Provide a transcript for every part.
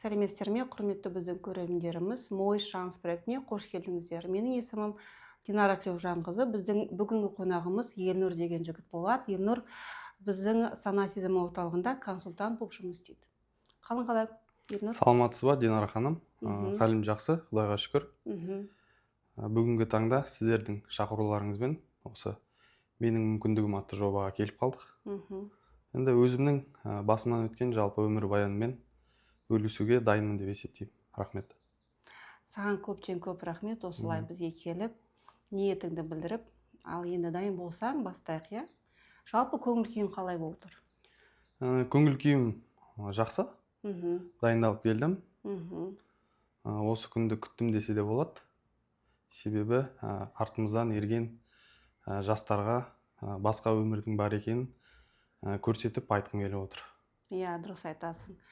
Сәлеметсіздер ме, құрметті біздің көрермендеріміз. Мой шанс проектіне қош келдіңіздер. Менің есімім Динара Тілеужанқызы. Біздің бүгінгі қонағымыз Елнұр деген жігіт болады. Елнұр біздің сана сезім орталығында консультант болып жұмыс істейді. Қалың қалай, Елнұр? Саламатсыз ба, Динара ханым? Халім жақсы, Құдайға шүкір. Бүгінгі таңда сіздердің шақыруларыңызбен осы менің мүмкіндігім атты жобаға келіп қалдық. Енді өзімнің басымнан өткен жалпы өмір баянымен бөлісуге дайынмын деп есептеймін. Рахмет. Саған көптен көп рахмет, осылай бізге келіп, ниетіңді білдіріп, ал енді дайын болсаң, бастайық, иә? Жалпы көңіл күйің қалай болып тұр? Көңіл күйім жақсы. Дайындалып келдім. Осы күнді күттім десе де болады. Себебі артымыздан ерген жастарға басқа өмірдің бар екенін көрсетіп айтқым келіп отыр. Иә, дұрыс айтасың.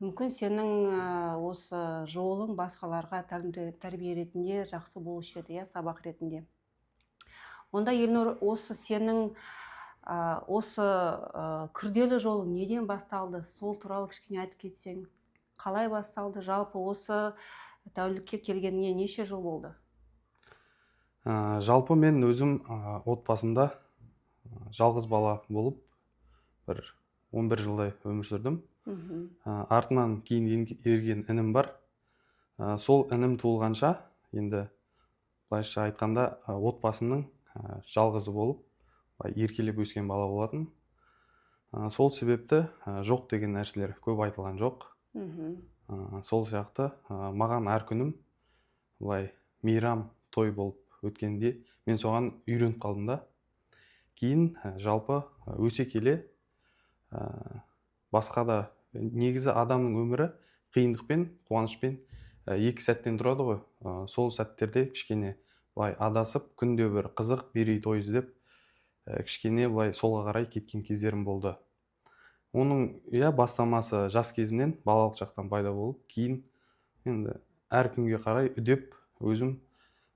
Мүмкін сенің осы жолың басқаларға тәрбие ретінде жақсы болушы еді, сабақ ретінде. Онда Елнұр, осы сенің осы күрделі жолың неден басталды? Сол туралы кішкене айтып кетсең, қалай басталды? Жалпы осы тәулікке келгеніне неше жыл болды? Жалпы мен өзім отбасымда жалғыз бала болып, бір 11 жылдай өмір сүрдім. Артынан кейін ерген інім бар. Сол інім туылғанша, енді былайша айтқанда отбасымның жалғызы болып, еркелеп өскен бала болатын. Сол себепті жоқ деген нәрселер көп айтылған жоқ. Сол сияқты маған әр күнім былай мейрам той болып өткенде мен соған үйреніп қалдым да. Кейін жалпы өсе келе басқа да негізі адамның өмірі қиындықпен, қуанышпен екі сәттен тұрады ғой. Сол сәттерде кішкене былай адасып, күнде бір қызық, мерей той іздеп, кішкене былай солға қарай кеткен кездерім болды. Оның бастамасы жас кезімнен, балалық шақтан пайда болып, кейін енді әр күнге қарай үдеп өзім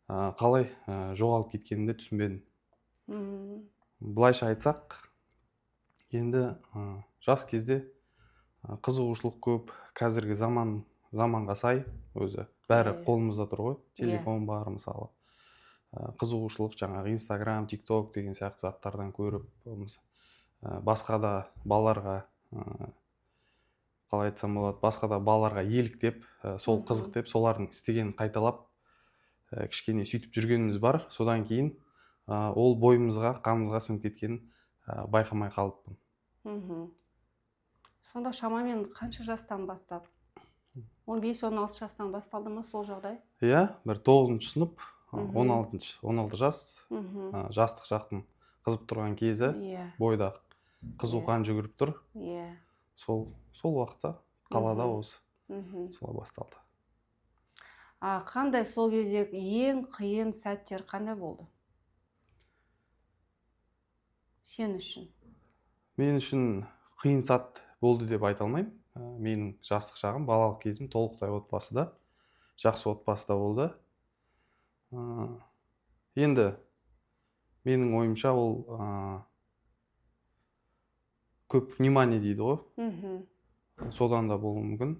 қалай жоғалып кеткенімді түсінбедім. Былайша айтсақ, енді жас кезде қызығушылық көп, қазіргі заманға сай, өзі бәрі қолымызда тұр ғой, телефон бар мысалы. Қызығушылық жаңағы Инстаграм, ТикТок деген сияқты заттардан көріп, басқа да балаларға, қалай айтсам болады, басқа да балаларға еліктеп, сол қызық деп, солардың істегенін қайталап, кішкене сөйтіп жүргеніміз бар. Содан кейін ол бойымызға, қанымызға сіңіп кеткенін байқамай қалыппын. Сонда шамамен қанша жастан бастап? 15-16 жастан басталды ма сол жағдай? Иә, бір 9-шы сынып, 16 жас, жастық шақтың қызып тұрған кезі, бойда қызу қан жүгіріп тұр. Сол уақытта қалада осы солай басталды. Қандай сол кезде ең қиын сәттер қандай болды? Сен үшін? Мен үшін қиын сәт болды деп айта алмаймын. Менің жастық шағым, балалық кезім толықтай отбасыда, жақсы отбасыда болды. Енді менің ойымша ол көп внимание дейді ғой. Содан да болуы мүмкін.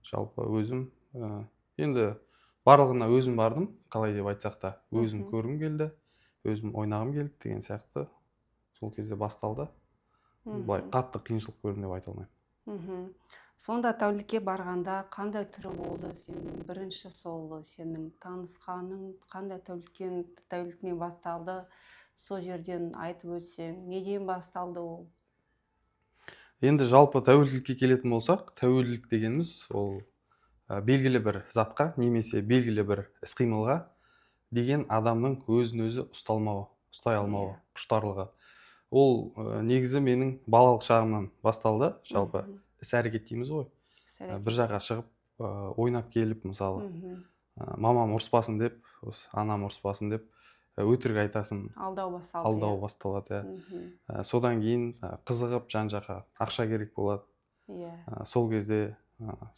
Жалпы өзім енді барлығына өзім бардым, қалай деп айтсақ та, өзім көргім келді, өзім ойнағым келді деген сияқты. Сол кезде басталды. Былай қатты қиыншылық көрдім деп айта алмаймын. Сонда тәулікке барғанда қандай түрі болды? Сенің бірінші сол сенің танысқаның қандай тәуліктен басталды? Сол жерден айтып өтсең, неден басталды ол? Енді жалпы тәуелділікке келетін болсақ, тәуелділік дегеніміз ол белгілі бір затқа, немесе белгілі бір іс-қимылға деген адамның өзін-өзі ұстай алмауы, құштарлығы. Ол негізі менің балалық шағымнан басталды. Жалпы іс-әрекет дейміз ғой. Бір жаққа шығып ойнап келіп, мысалы, мамам ұрыспасын деп, анам ұрыспасын деп өтірік айтасын, алдау басталады. Содан кейін қызығып жан-жаққа ақша керек болады. Сол кезде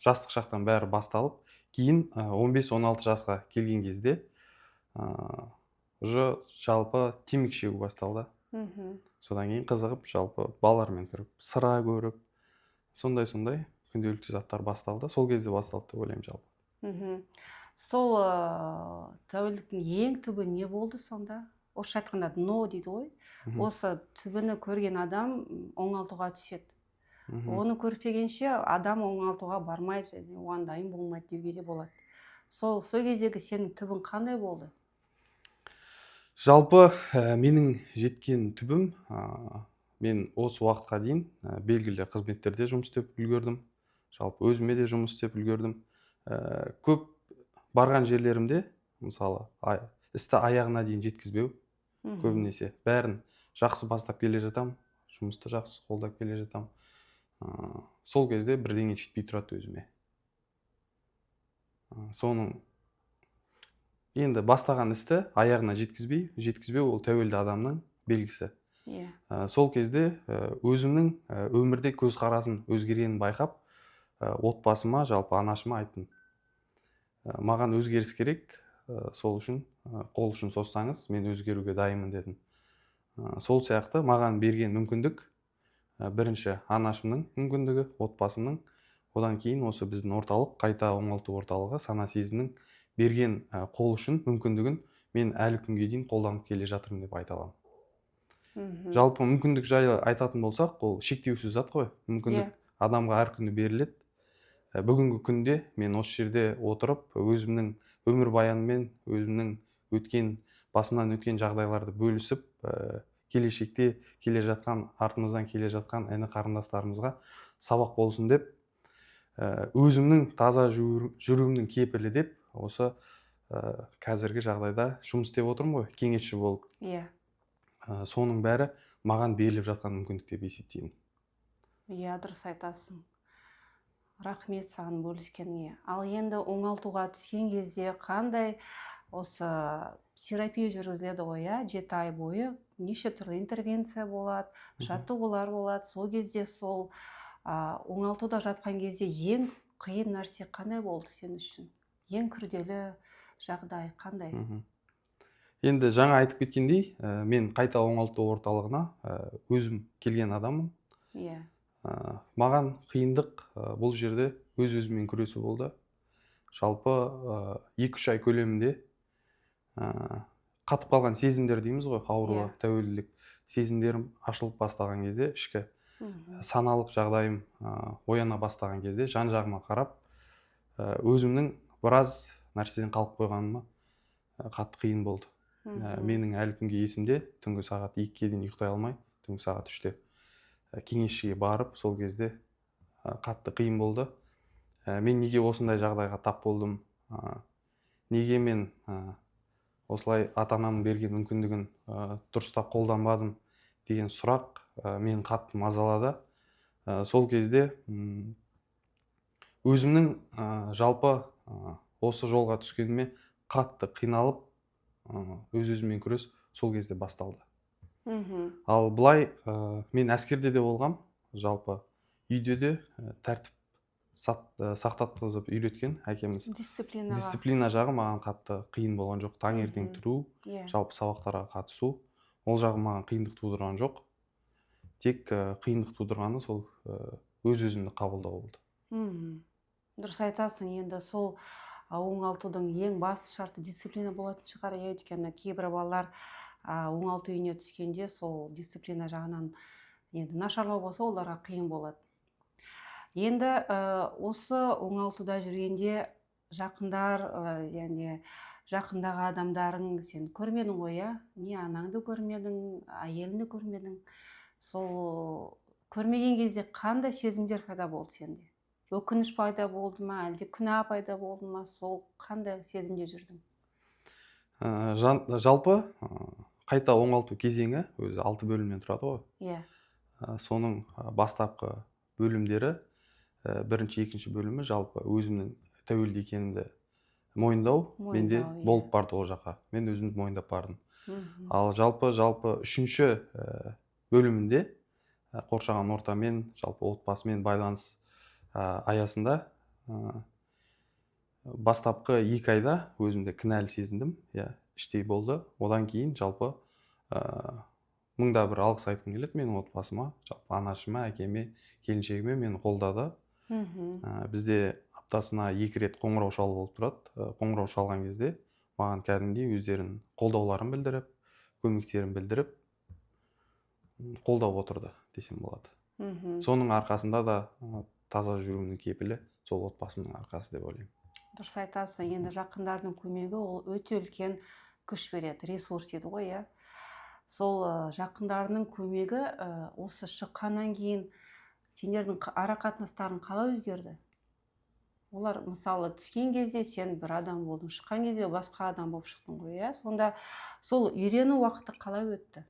жастық шақтан бәрі басталып, кейін 15-16 жасқа келген кезде жалпы темекі шегу басталды. Содан кейін қызығып, жалпы балалармен кіріп, сыра көріп, сондай күнделікті заттар басталды. Сол кезде басталды деп ойлаймын жалпы. Мгм. Сол тәуелдіктің ең түбі не болды сонда? Орысша айтқанда дно дейді ғой. Мгм. Осы түбіні көрген адам оңалтуға түседі. Мгм. Оны көрпегенше адам оңалтуға бармайды және оған дайын болмайды деуге де болады. Сол кездегі сенің түбің қандай болды? Жалпы менің жеткен түбім, мен осы уақытқа дейін белгілі қызметтерде жұмыс істеп үлгердім. Жалпы өзіме де жұмыс істеп үлгердім. Көп барған жерлерімде, мысалы, істі аяғына дейін жеткізбеу, Мгм. көбінесе бәрін жақсы бастап келе жатам, жұмысты жақсы қолдап келе жатам. Сол кезде бірдеңе жетпей тұрады өзіме. Соның енді бастаған істі аяғына жеткізбеу ол тәуелді адамның белгісі. Иә. Сол кезде өзімнің өмірде көзқарасын өзгергенін байқап, отбасыма, жалпы анашыма айттым. Маған өзгеріс керек, сол үшін қол ұшын соссаңыз, мен өзгеруге дайынмын дедім. Сол сияқты маған берген мүмкіндік, бірінші анашымның мүмкіндігі, отбасымның, одан кейін осы біздің орталық, қайта оңалту орталығы, сана сезімнің берген қол ұшын мүмкіндігін мен әлі күнге дейін қолданып келе жатырмын деп айта аламын. Мгм. Жалпы мүмкіндік жайлы айтатын болсақ, ол шектеусіз зат қой. Мүмкіндік адамға әр күні беріледі. Бүгінгі күнде мен осы жерде отырып, өзімнің өмірбаяныммен, өзімнің басымнан өткен жағдайларды бөлісіп, келешекте артымыздан келе жатқан іні қарындастарымызға сабақ болсын деп, өзімнің таза жүруімнің кепілі деп, осы қазіргі жағдайда жұмыс істеп отырмын ғой, кеңесші болып. Иә. Соның бәрі маған беріліп жатқан мүмкіндік деп есептеймін. Иә, дұрыс айтасың. Рахмет саған бөліскеніңе. Ал енді оңалтуға түскен кезде қандай осы терапия жүргізіледі ғой, 7 ай бойы неше түрлі интервенция болады, жаттығулар болады. Сол кезде сол оңалтуда жатқан кезде ең қиын нәрсе қандай болды сен үшін? Ең күрделі жағдай қандай? Енді жаңа айтып кеткендей, мен қайта оңалту орталығына өзім келген адаммын. Иә. Маған қиындық бұл жерде өзіммен күресу болды. Жалпы 2-3 ай көлемінде қатып қалған сезімдер дейміз ғой, ауруға, тәуелділік сезімдерім ашылып бастаған кезде, ішкі саналық жағдайым ояна бастаған кезде, жан-жағыма қарап, өзімнің біраз нәрседен қалып қойғаныма қатты қиын болды. Менің әлі күнге есімде, түнгі сағат 2-ге дейін ұйықтай алмай, түнгі сағат 3-те кеңесшіге барып, сол кезде қатты қиын болды. Мен неге осындай жағдайға тап болдым? Неге мен осылай ата-анамның берген мүмкіндігін дұрыстап қолданбадым деген сұрақ мен қатты мазалады. Сол кезде өзімнің жалпы осы жолға түскеніме қатты қиналып, өзімен күрес сол кезде басталды. Ал былай мен әскерде де болғам, жалпы үйде де тәртіп сақтатқызып үйреткен әкеміз. Дисциплина жағы маған қатты қиын болған жоқ. Таңертең тұру, жалпы сабақтарға қатысу, ол жағы маған қиындық тудырған жоқ. Тек қиындық тудырғаны сол өз-өзімді қабылдау болды. Дұрыс айтасың, енді сол оңалтудың ең басты шарты дисциплина болатын шығар, өйткені кейбір балалар оңалту үйіне түскенде сол дисциплина жағынан енді нашарлау болса, оларға қиын болады. Енді осы оңалтуда жүргенде жақындар, яғни жақындағы адамдарың сен көрмедің ғой, не анаңды көрмедің, әйеліңді көрмедің. Сол көрмеген кезде қандай сезімдер пайда болды сенде? Өкініш пайда болды ма, әлде күнә пайда болды ма? Сол қандай сезімде жүрдің? Жалпы қайта оңалту кезеңі өзі 6 бөлімнен тұрады ғой. Иә. Соның бастапқы бөлімдері, бірінші, екінші бөлімі жалпы өзімнің тәуелді екенімді мойындау, менде болып барды ол жаққа. Мен өзімді мойындап бардым. Ал жалпы үшінші бөлімінде қоршаған ортамен, жалпы отбасымен байланыс аясында бастапқы 2 айда өзімді кінәлі сезіндім, іштей болды. Одан кейін жалпы мыңда бір алғыс айтқым келеді менің отбасыма, жалпы анашыма, әкеме, келіншегіме мені қолдады. Бізде аптасына 2 рет қоңырау шалу болып тұрады. Қоңырау шалған кезде маған кәдімгідей өздерінің қолдауларын білдіріп, көмектерін білдіріп, қолдап отырды десем болады. Соның арқасында да таза жүруімнің кепілі сол отбасымның арқасы деп ойлаймын. Дұрыс айтасың. Енді жақындардың көмегі ол өте үлкен күш береді, ресурс дейді ғой, иә. Сол жақындарының көмегі осы шыққаннан кейін сендердің ара қатынастарың қалай өзгерді? Олар мысалы түскен кезде сен бір адам болдың, шыққан кезде басқа адам болып шықтың ғой, иә. Сонда сол үйрену уақыты қалай өтті?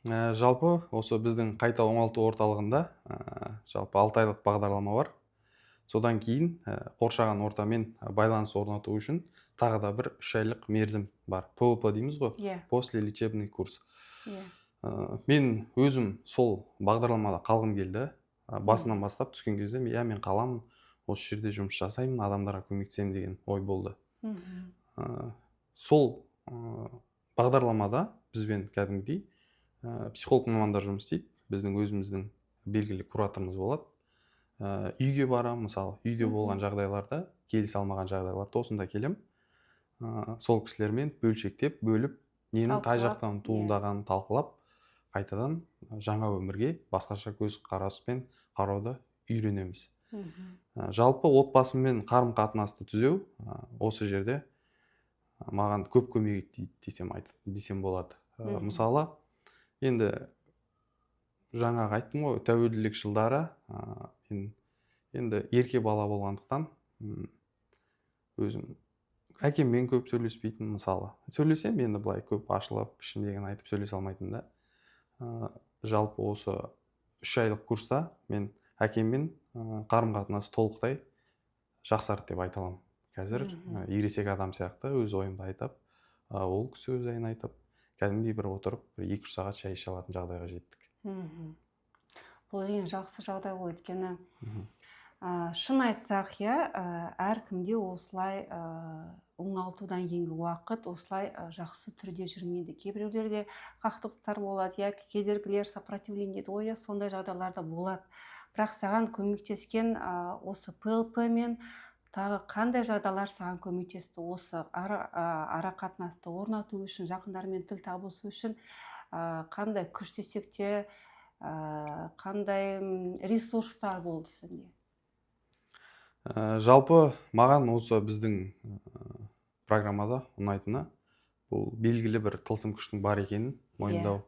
Жалпы осы біздің қайта оңалту орталығында жалпы 6 айлық бағдарлама бар. Содан кейін қоршаған ортамен байланыс орнату үшін тағы да бір 3 айлық мерзім бар. ПОП дейміз ғой, после лечебный курс. Мен өзім сол бағдарламада қалғым келді. Басынан бастап түскен кезде мен қаламын, осы жерде жұмыс жасаймын, адамдарға көмектесемін деген ой болды. Сол бағдарламада бізбен кәдімгідей психолог мамандар жұмыс істейді. Біздің өзіміздің белгілі кураторымыз болады. Үйге барамын, мысалы, үйде болған жағдайларда, келісе алмаған жағдайларда осында келем. Сол кісілермен бөлшектеп, бөліп, ненің қай жақтан туындағанын талқылап, қайтадан жаңа өмірге басқаша көз қараспен қарауды үйренеміз. Жалпы отбасыммен қарым-қатынасты түзеу осы жерде маған көп көмек етті десем болады. Мысалы, енді жаңағы айттым ғой, тәуелділік жылдары енді ерке бала болғандықтан өзім әкеммен көп сөйлеспейтін, мысалы. Сөйлесем, енді былай көп ашылып, ішімдегін айтып сөйлесе алмайтын да. Жалпы осы 3 айлық курста мен әкеммен қарым-қатынасы толықтай жақсарды деп айта аламын. Қазір ересек адам сияқты өз ойымды айтып, ол кісі өз ойын айтып, кәдімгідей бір отырып, 2-3 сағат шай іше алатын жағдайға жеттік. Бұл деген жақсы жағдай ғой, өйткені шын айтсақ, әркімде осылай оңалтудан кейінгі уақыт осылай жақсы түрде жүрмейді. Кейбіреулерде қақтығыстар болады, кедергілер, сопротивление дейді ғой, сондай жағдайларда болады. Бірақ саған көмектескен осы ПЛП мен тағы қандай жағдайлар саған көмектесті? Осы ара қатынасты орнату үшін, жақындармен тіл табысу үшін қандай күштесек те, қандай ресурстар болды сенде? Жалпы маған осы біздің программада ұнайтыны, бұл белгілі бір тылсым күштің бар екенін мойындау.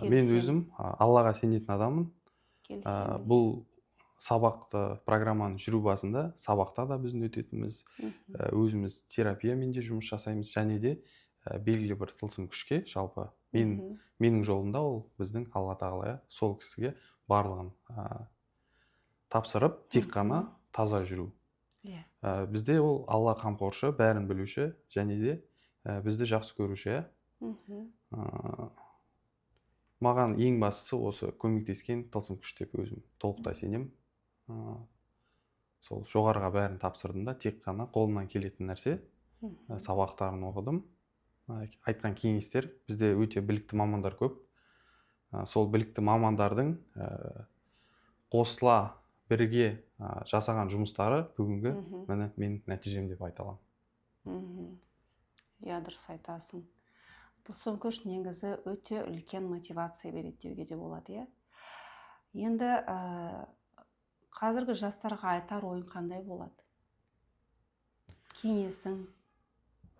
Мен өзім Аллаға сенетін адаммын. Бұл сабақты программаны жүру басында сабақта да біздің өтетіміз, өзіміз терапиямен де жұмыс жасаймыз, және де белгілі бір тылсым күшке, жалпы менің жолымда ол біздің Алла тағала сол кісіге барлығын тапсырып, тек қана таза жүру. Бізде ол Алла қамқоршы, бәрін білуші, және де бізді жақсы көруші. Маған ең бастысы осы көмектескен тылсым күш деп өзім толықтай сенем. Сол жоғарыға бәрін тапсырдым да, тек қана қолымнан келетін нәрсе, сабақтарын оқыдым. Айтқан кеңестер, бізде өте білікті мамандар көп. Сол білікті мамандардың қосыла бірге жасаған жұмыстары бүгінгі менің нәтижем деп айта аламын. Дұрыс айтасың. Тылсым күш негізі өте үлкен мотивация береді деуге де болады. Енді қазіргі жастарға айтар ойың қандай болады? Кеңесің?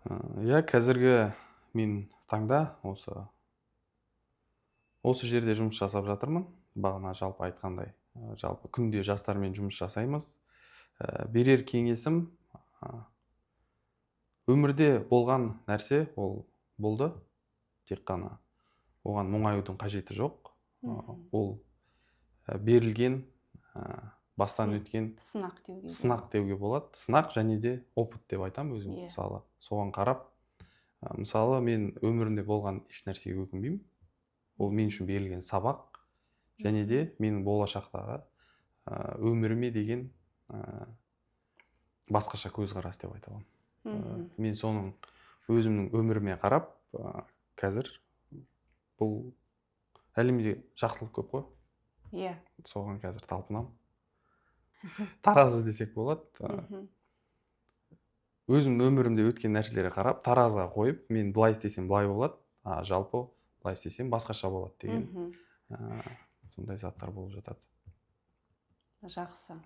Қазіргі мен таңда осы жерде жұмыс жасап жатырмын. Бағана жалпы айтқандай, жалпы күнде жастармен жұмыс жасаймыз. Берер кеңесім, өмірде болған нәрсе ол болды. Тек қана оған мұңаюдың қажеті жоқ. Ол берілген, бастан өткен сынақ деуге болады. Сынақ және де опыт деп айтам өзім. Мысалы, соған қарап, мысалы, мен өмірімде болған еш нәрсеге өкінбеймін. Ол мен үшін берілген сабақ, және де менің болашақтағы өміріме деген басқаша көзқарас деп айта аламын. Мен соның өзімнің өміріме қарап, қазір бұл әлемде жақсылық көп қой. Соған қазір талпынамын. таразы десек болады. Мгм. Өзім өмірімде өткен нәрселерге қарап таразыға қойып, мен былай істесем былай болады, жалпы былай істесем басқаша болады деген Мгм. сондай заттар болып жатады. Жақсы.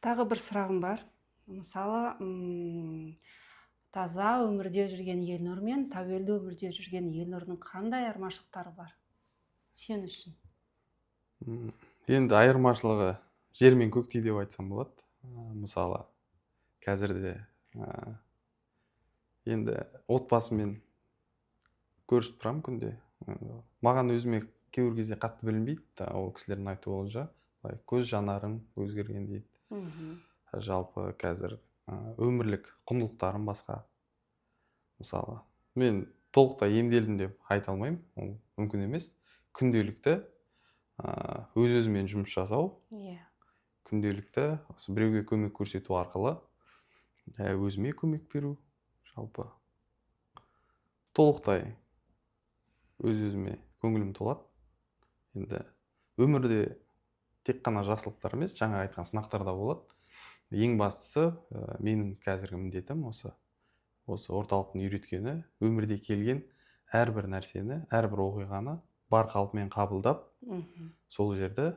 Тағы бір сұрағым бар. Мысалы, таза өмірде жүрген Елнұр мен тәуелді өмірде жүрген Елнұрдың қандай айырмашылықтары бар сен үшін? Енді айырмашылығы жер мен көктей деп айтсам болады. Мысалы, қазірде енді отбасымен көрісіп тұрамын күнде. Маған өзіме кейбір кезде қатты білінбейді, ол кісілердің айтуы бойынша көз жанарың өзгерген дейді. Жалпы қазір өмірлік құндылықтарым басқа. Мысалы, мен толықтай емделдім деп айта алмаймын, ол мүмкін емес. Күнделікті өз-өзімен жұмыс жасау, күнделікті біреуге көмек көрсету арқылы өзіме көмек беру, жалпы толықтай өз-өзіме көңілім толады. Енді өмірде тек қана жақсылықтар емес, жаңа айтқан сынақтар да болады. Ең бастысы менің қазіргі міндетім осы орталықтың үйреткені, өмірде келген әрбір нәрсені, әрбір оқиғаны бар қалпымен қабылдап, сол жерді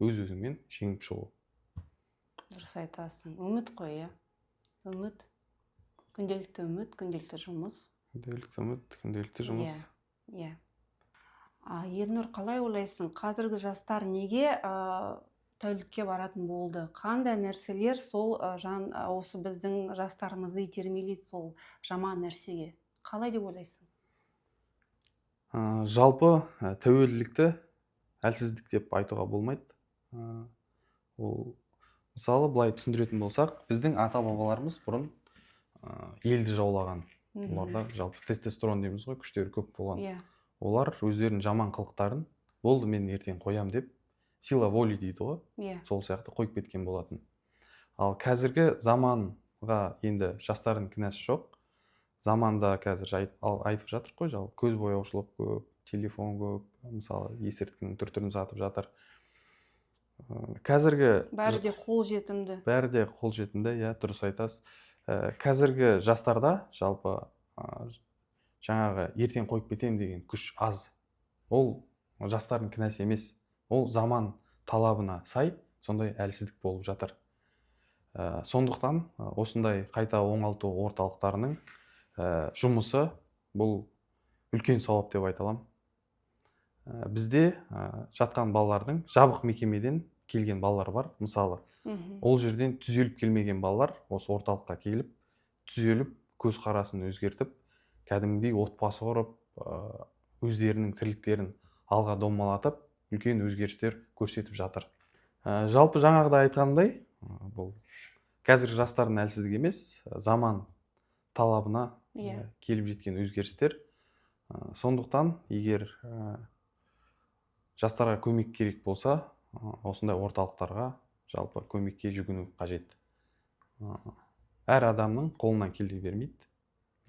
өз-өзіңмен жеңіп шығу. Дұрыс айтасың. Үміт қой, иә. Үміт. Күнделікті үміт, күнделікті жұмыс. Күнделікті үміт, күнделікті жұмыс. Иә. Елнұр, қалай ойлайсың, қазіргі жастар неге тәуелділікке баратын болды? Қандай нәрселер сол осы біздің жастарымызды итермелейді сол жаман нәрсеге? Қалай деп ойлайсың? Жалпы тәуелділікті әлсіздік деп айтуға болмайды. Ол мысалы былай түсіндіретін болсақ, біздің ата-бабаларымыз бұрын елді жаулаған. Оларда жалпы тестостерон дейміз ғой, күштері көп болған. Олар өздерінің жаман қылықтарын, болды мен ертең қоям деп, сила воли дейді ғой, сол сияқты қойып кеткен болатын. Ал қазіргі заманға енді жастардың кінәсі жоқ. Заманда қазір айтып жатыр ғой, жалпы көз бояушылық көп, телефон көп, мысалы есірткінің түр-түрін сатып жатыр. Қазіргі бәрі де қолжетімді. Бәрі де қолжетімді, иә, дұрыс айтасыз. Қазіргі жастарда жалпы жаңағы ертең қойып кетем деген күш аз. Ол жастардың кінәсі емес. Ол заман талабына сай сондай әлсіздік болып жатыр. Сондықтан осындай қайта оңалту орталықтарының жұмысы бұл үлкен сауап деп айта аламын. Бізде жатқан балалардың жабық мекемеден келген балалар бар. Мысалы, ол жерден түзеліп келмеген балалар осы орталыққа келіп, түзеліп, көзқарасын өзгертіп, кәдімгідей отбасы құрып, өздерінің тірліктерін алға домалатып, үлкен өзгерістер көрсетіп жатыр. Жалпы жаңағыда айтқандай, бұл қазіргі жастардың әлсіздігі емес, заман талабына келіп жеткен өзгерістер. Сондықтан, егер жастарға көмек керек болса, осындай орталықтарға жалпы көмекке жүгіну қажет. Әр адамның қолынан келе бермейді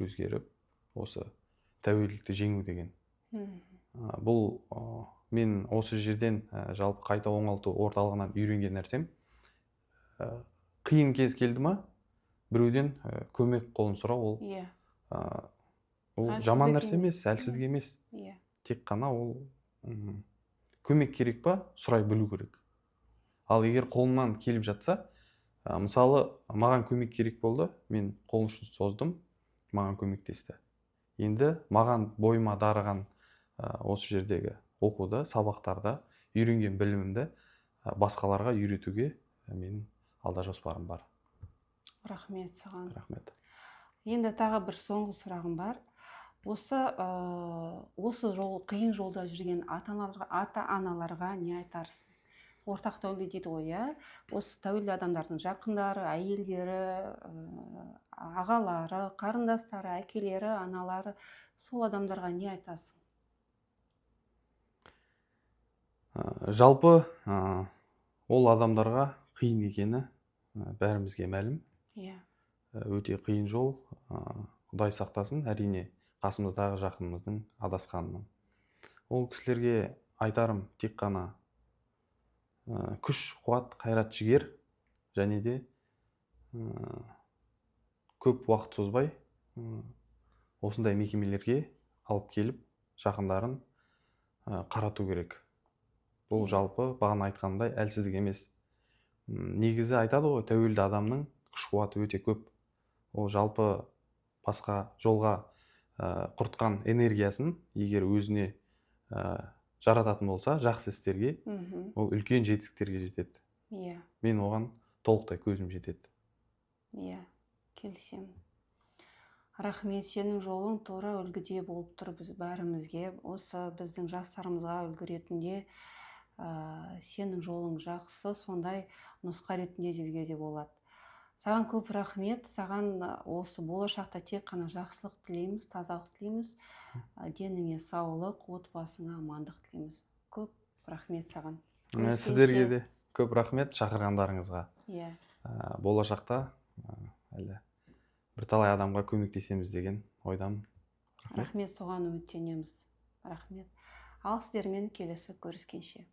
өзгеріп, осы тәуелділікті жеңу деген. Бұл мен осы жерден жалпы қайта оңалту орталығынан үйренген нәрсем. Қиын кез келді ма, біреуден көмек қолын сұрау, ол жаман нәрсе емес, әлсіздік емес. Тек қана ол көмек керек па, сұрай білу керек. Ал егер қолымнан келіп жатса, мысалы, маған көмек керек болды, мен қол ұшын создым, маған көмектесті. Енді маған бойыма дарыған осы жердегі оқуды, сабақтарда үйренген білімімді басқаларға үйретуге менің алда жоспарым бар. Рахмет саған. Рахмет. Енді тағы бір соңғы сұрағым бар. Осы қиын жолда жүрген ата-аналарға не айтарсың? Ортақ тәуелді дейді ғой, иә? Осы тәуелді адамдардың жақындары, әйелдері, ағалары, қарындастары, әкелері, аналары, сол адамдарға не айтасың? Жалпы ол адамдарға қиын екені бәрімізге мәлім. Өте қиын жол. Құдай сақтасын, әрине қасымыздағы жақынымыздың адасқанынан. Ол кісілерге айтарым тек қана күш қуат қайрат жігер және де көп уақыт созбай осындай мекемелерге алып келіп жақындарын қарату керек. Бұл жалпы бағана айтқанымдай әлсіздік емес. Негізі айтады ғой, тәуелді адамның күш қуаты өте көп. Ол жалпы басқа жолға құртқан энергиясын егер өзіне жарататын болса, жақсы істерге, ол үлкен жетістіктерге жетеді. Иә. Мен оған толықтай көзім жетеді. Иә, келісемін. Рахмет, сенің жолың тура үлгіде болып тұр біз бәрімізге. Осы біздің жастарымызға үлгі ретінде сенің жолың жақсы, сондай нұсқа ретінде деуге де болады. Саған көп рахмет. Саған осы болашақта тек қана жақсылық тілейміз, тазалық тілейміз. Деніңе саулық, отбасыңа амандық тілейміз. Көп рахмет саған. Сіздерге де көп рахмет шақырғандарыңызға. Иә. Болашақта әлі бірталай адамға көмектесеміз деген ойдамын. Рахмет, соған үміттенеміз. Рахмет. Ал сіздермен келесі көріскенше.